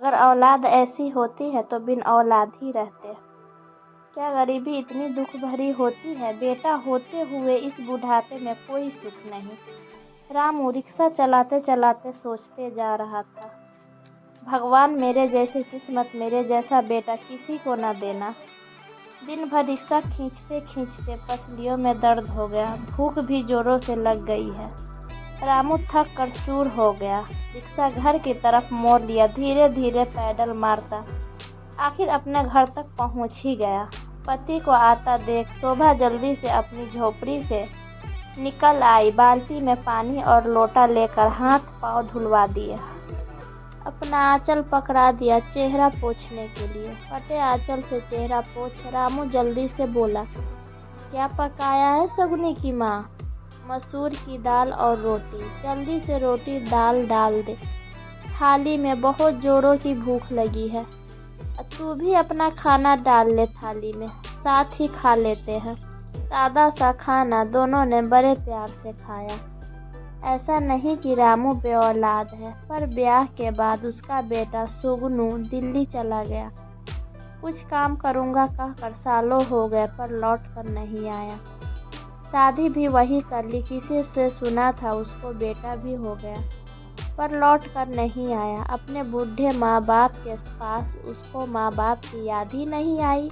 अगर औलाद ऐसी होती है तो बिन औलाद ही रहते। क्या गरीबी इतनी दुख भरी होती है, बेटा होते हुए इस बुढ़ापे में कोई सुख नहीं। रामू रिक्शा चलाते चलाते सोचते जा रहा था, भगवान मेरे जैसी किस्मत, मेरे जैसा बेटा किसी को न देना। दिन भर रिक्शा खींचते खींचते पसलियों में दर्द हो गया, भूख भी जोरों से लग गई है। रामू थक कर चूर हो गया। रिक्शा घर की तरफ मोड़ लिया, धीरे धीरे पैडल मारता आखिर अपने घर तक पहुंच ही गया। पति को आता देख शोभा जल्दी से अपनी झोपड़ी से निकल आई, बाल्टी में पानी और लोटा लेकर हाथ पांव धुलवा दिए। अपना आंचल पकड़ा दिया चेहरा पोंछने के लिए। फटे आंचल से चेहरा पोंछ रामू जल्दी से बोला, क्या पकाया है सगुनी की माँ? मसूर की दाल और रोटी। जल्दी से रोटी दाल डाल दे, थाली में बहुत जोरों की भूख लगी है। तू भी अपना खाना डाल ले थाली में, साथ ही खा लेते हैं। सादा सा खाना दोनों ने बड़े प्यार से खाया। ऐसा नहीं कि रामू बेऔलाद है, पर ब्याह के बाद उसका बेटा सुगनू दिल्ली चला गया। कुछ काम करूँगा कहकर सालों हो गए पर लौट कर नहीं आया। शादी भी वही कर ली, किसी से सुना था उसको बेटा भी हो गया, पर लौट कर नहीं आया। अपने बूढ़े माँ बाप के पास उसको माँ बाप की याद ही नहीं आई।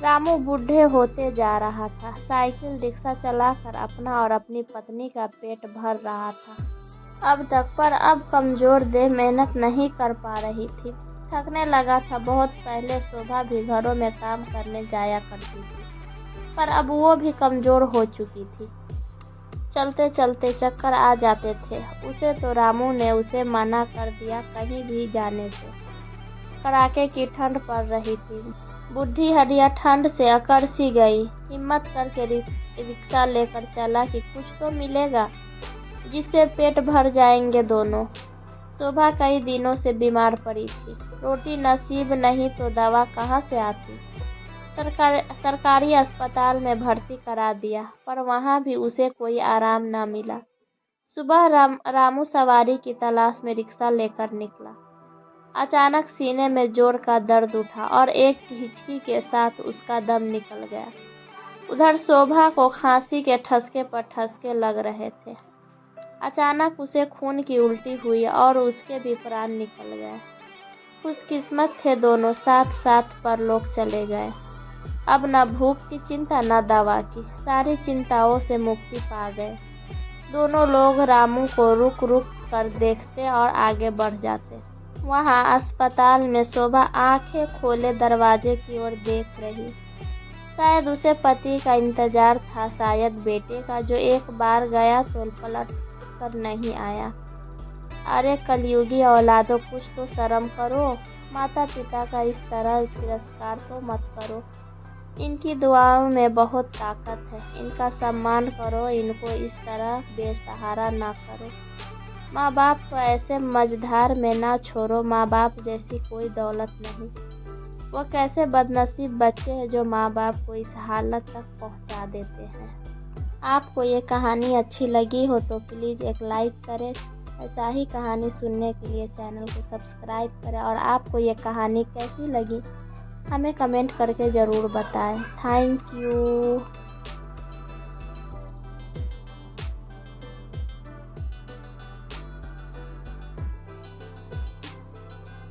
रामू बूढ़े होते जा रहा था, साइकिल रिक्शा चलाकर अपना और अपनी पत्नी का पेट भर रहा था अब तक, पर अब कमजोर देह मेहनत नहीं कर पा रही थी, थकने लगा था। बहुत पहले शोभा भी घरों में काम करने जाया करती थी, पर अब वो भी कमजोर हो चुकी थी। चलते चलते चक्कर आ जाते थे उसे, तो रामू ने उसे मना कर दिया कहीं भी जाने से। कड़ाके की ठंड पड़ रही थी, बूढ़ी हड्डियां ठंड से अकड़ सी गई। हिम्मत करके रिक्शा लेकर चला कि कुछ तो मिलेगा जिससे पेट भर जाएंगे दोनों। शोभा कई दिनों से बीमार पड़ी थी, रोटी नसीब नहीं तो दवा कहाँ से आती। सरकारी अस्पताल में भर्ती करा दिया, पर वहाँ भी उसे कोई आराम न मिला। सुबह रामू सवारी की तलाश में रिक्शा लेकर निकला। अचानक सीने में जोर का दर्द उठा और एक हिचकी के साथ उसका दम निकल गया। उधर शोभा को खांसी के ठसके पर ठसके लग रहे थे। अचानक उसे खून की उल्टी हुई और उसके भी प्राण निकल गए। खुशकिस्मत थे दोनों, साथ साथ परलोक चले गए। अब न भूख की चिंता न दवा की, सारी चिंताओं से मुक्ति पा गए। दोनों लोग रामू को रुक रुक कर देखते और आगे बढ़ जाते। वहाँ अस्पताल में शोभा आंखें खोले दरवाजे की ओर देख रही। शायद उसे पति का इंतजार था, शायद बेटे का, जो एक बार गया तो पलट कर नहीं आया। अरे कलयुगी औलादों, कुछ तो शर्म करो। माता पिता का इस तरह तिरस्कार तो मत करो। इनकी दुआओं में बहुत ताकत है, इनका सम्मान करो, इनको इस तरह बेसहारा ना करो। माँ बाप को ऐसे मझधार में ना छोड़ो। माँ बाप जैसी कोई दौलत नहीं। वो कैसे बदनसीब बच्चे हैं जो माँ बाप को इस हालत तक पहुँचा देते हैं। आपको ये कहानी अच्छी लगी हो तो प्लीज़ एक लाइक करें। ऐसा ही कहानी सुनने के लिए चैनल को सब्सक्राइब करें, और आपको ये कहानी कैसी लगी हमें कमेंट करके ज़रूर बताएं। Thank you.